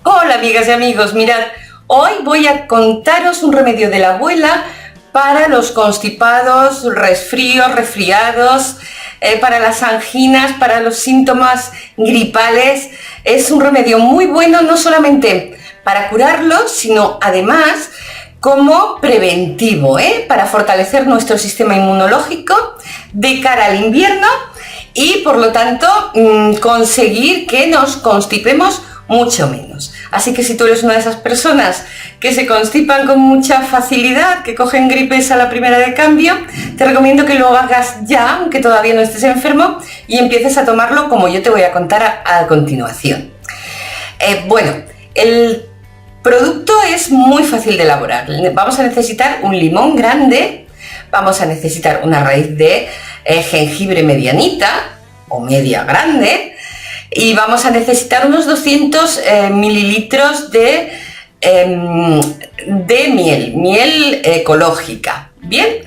Hola amigas y amigos, mirad, hoy voy a contaros un remedio de la abuela para los constipados, resfríos, resfriados, para las anginas, para los síntomas gripales. Es un remedio muy bueno, no solamente para curarlos, sino además como preventivo, para fortalecer nuestro sistema inmunológico de cara al invierno y por lo tanto conseguir que nos constipemos mucho menos. Así que si tú eres una de esas personas que se constipan con mucha facilidad, que cogen gripes a la primera de cambio, te recomiendo que lo hagas ya, aunque todavía no estés enfermo, y empieces a tomarlo como yo te voy a contar a continuación. Bueno, el producto es muy fácil de elaborar. Vamos a necesitar un limón grande, vamos a necesitar una raíz de jengibre medianita o media grande, y vamos a necesitar unos 200 mililitros de miel ecológica. Bien,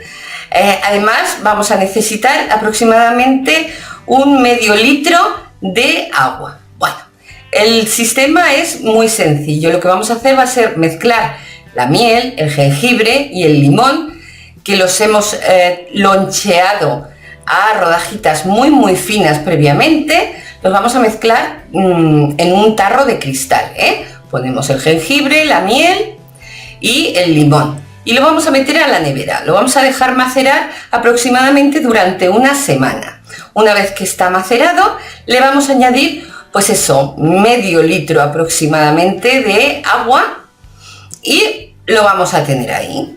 además vamos a necesitar aproximadamente un medio litro de agua. Bueno, el sistema es muy sencillo. Lo que vamos a hacer va a ser mezclar la miel, el jengibre y el limón, que los hemos loncheado a rodajitas muy finas previamente. Los vamos a mezclar en un tarro de cristal, Ponemos el jengibre, la miel y el limón y lo vamos a meter a la nevera. Lo vamos a dejar macerar aproximadamente durante una semana. Una vez que está macerado, le vamos a añadir, pues eso, medio litro aproximadamente de agua y lo vamos a tener ahí.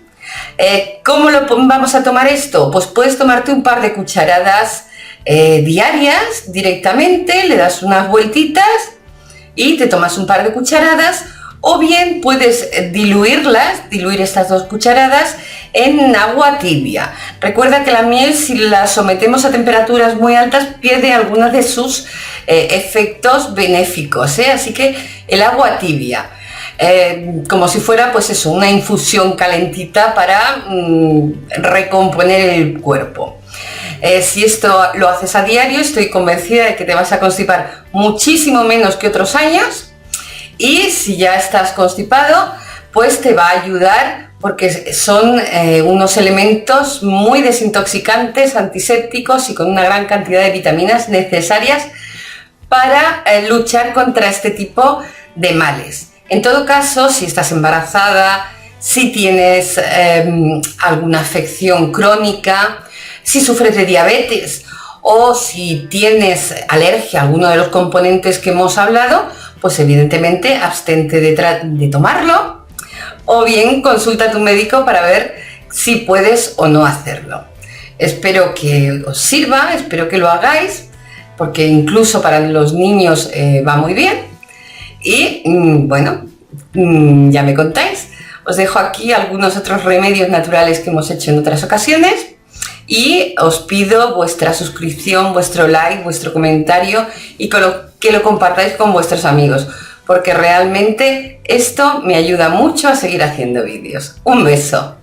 ¿Cómo vamos a tomar esto? Pues puedes tomarte un par de cucharadas diarias directamente, le das unas vueltitas y te tomas un par de cucharadas, o bien puedes diluir estas 2 cucharadas en agua tibia. Recuerda que la miel, si la sometemos a temperaturas muy altas, pierde algunos de sus efectos benéficos, así que el agua tibia, como si fuera pues eso, una infusión calentita para recomponer el cuerpo. Si esto lo haces a diario, estoy convencida de que te vas a constipar muchísimo menos que otros años, y si ya estás constipado, pues te va a ayudar porque son unos elementos muy desintoxicantes, antisépticos y con una gran cantidad de vitaminas necesarias para luchar contra este tipo de males. En todo caso, si estás embarazada, si tienes alguna afección crónica, si sufres de diabetes o si tienes alergia a alguno de los componentes que hemos hablado, pues evidentemente abstente de tomarlo, o bien consulta a tu médico para ver si puedes o no hacerlo. Espero que os sirva, espero que lo hagáis, porque incluso para los niños va muy bien. Y bueno, ya me contáis. Os dejo aquí algunos otros remedios naturales que hemos hecho en otras ocasiones. Y os pido vuestra suscripción, vuestro like, vuestro comentario y que lo compartáis con vuestros amigos, porque realmente esto me ayuda mucho a seguir haciendo vídeos. Un beso.